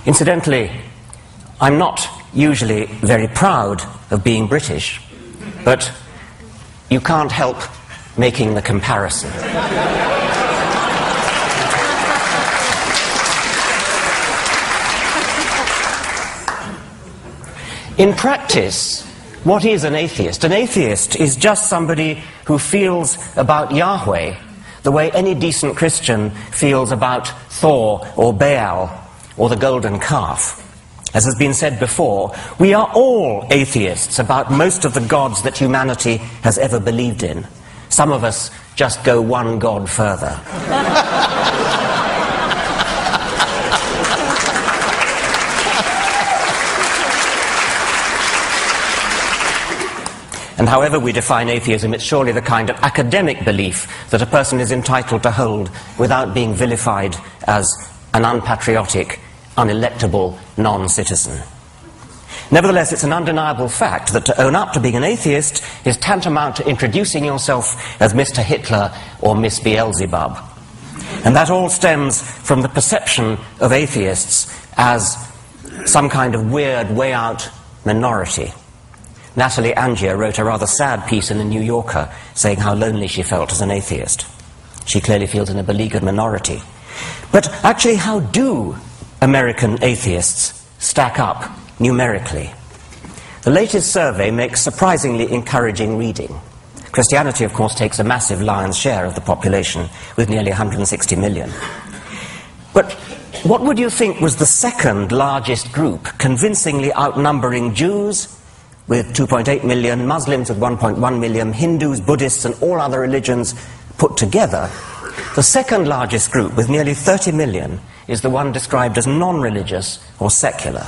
Incidentally, I'm not usually very proud of being British, but you can't help making the comparison. In practice, what is an atheist? An atheist is just somebody who feels about Yahweh the way any decent Christian feels about Thor or Baal or the golden calf. As has been said before, we are all atheists about most of the gods that humanity has ever believed in. Some of us just go one god further. And however we define atheism, it's surely the kind of academic belief that a person is entitled to hold without being vilified as an unpatriotic, unelectable non-citizen. Nevertheless, it's an undeniable fact that to own up to being an atheist is tantamount to introducing yourself as Mr. Hitler or Miss Beelzebub. And that all stems from the perception of atheists as some kind of weird, way-out minority. Natalie Angier wrote a rather sad piece in the New Yorker saying how lonely she felt as an atheist. She clearly feels in a beleaguered minority. But actually, how do American atheists stack up numerically? The latest survey makes surprisingly encouraging reading. Christianity, of course, takes a massive lion's share of the population, with nearly 160 million. But what would you think was the second largest group, convincingly outnumbering Jews with 2.8 million, Muslims with 1.1 million, Hindus, Buddhists, and all other religions put together? The second largest group, with nearly 30 million, is the one described as non-religious or secular.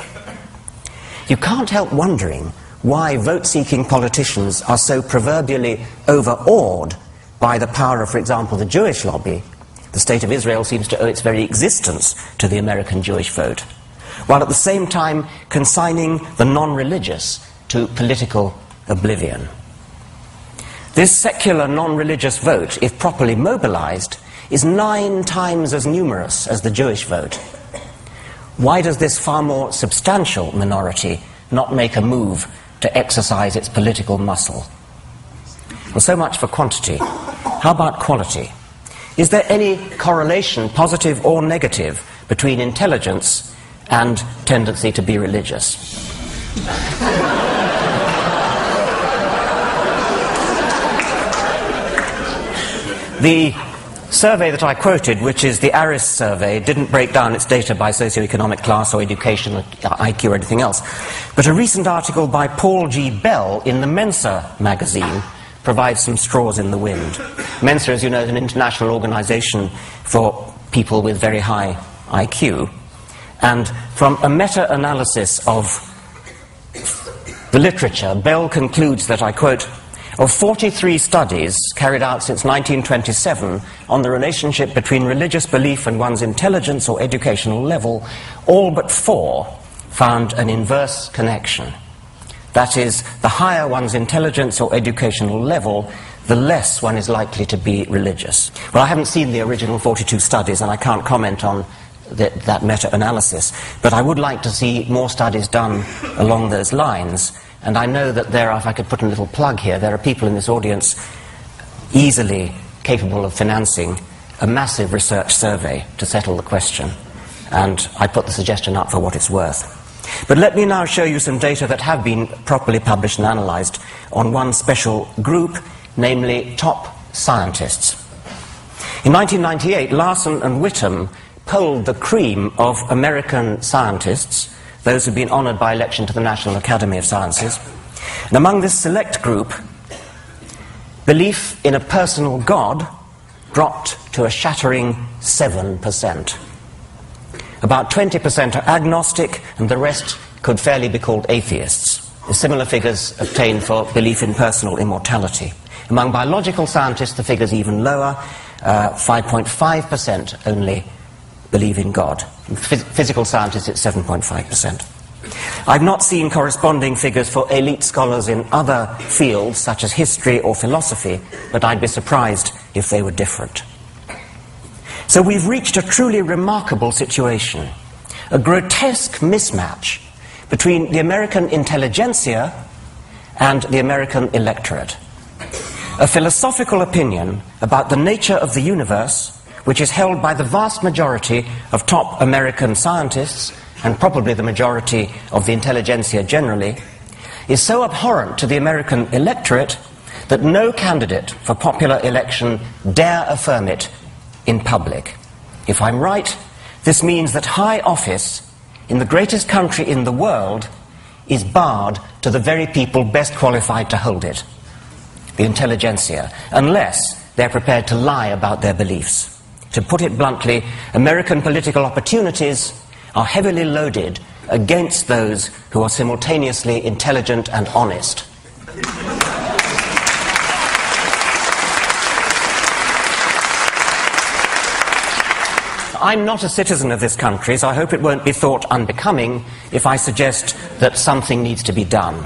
You can't help wondering why vote-seeking politicians are so proverbially overawed by the power of, for example, the Jewish lobby. The State of Israel seems to owe its very existence to the American Jewish vote, while at the same time consigning the non-religious to political oblivion. This secular non-religious vote, if properly mobilized, is 9 times as numerous as the Jewish vote. Why does this far more substantial minority not make a move to exercise its political muscle? Well, so much for quantity. How about quality? Is there any correlation, positive or negative, between intelligence and tendency to be religious? The survey that I quoted, which is the Aris survey, didn't break down its data by socioeconomic class or education or IQ or anything else. But a recent article by Paul G. Bell in the Mensa magazine provides some straws in the wind. Mensa, as you know, is an international organization for people with very high IQ. And from a meta-analysis of the literature, Bell concludes that, I quote, of 43 studies carried out since 1927 on the relationship between religious belief and one's intelligence or educational level, all but 4 found an inverse connection. That is, the higher one's intelligence or educational level, the less one is likely to be religious. Well, I haven't seen the original 42 studies, and I can't comment on that meta-analysis, but I would like to see more studies done along those lines. And I know that there are, if I could put a little plug here, there are people in this audience easily capable of financing a massive research survey to settle the question. And I put the suggestion up for what it's worth. But let me now show you some data that have been properly published and analyzed on one special group, namely top scientists. In 1998, Larson and Whittam polled the cream of American scientists, those who've been honored by election to the National Academy of Sciences. And among this select group, belief in a personal God dropped to a shattering 7%. About 20% are agnostic, and the rest could fairly be called atheists. Similar figures obtained for belief in personal immortality. Among biological scientists, the figure's even lower. 5.5% only believe in God. In physical scientists, it's 7.5%. I've not seen corresponding figures for elite scholars in other fields, such as history or philosophy, but I'd be surprised if they were different. So we've reached a truly remarkable situation. a grotesque mismatch between the American intelligentsia and the American electorate. A philosophical opinion about the nature of the universe, which is held by the vast majority of top American scientists, and probably the majority of the intelligentsia generally, is so abhorrent to the American electorate that no candidate for popular election dare affirm it in public. If I'm right, this means that high office in the greatest country in the world is barred to the very people best qualified to hold it, the intelligentsia, unless they're prepared to lie about their beliefs. To put it bluntly, American political opportunities are heavily loaded against those who are simultaneously intelligent and honest. I'm not a citizen of this country, so I hope it won't be thought unbecoming if I suggest that something needs to be done.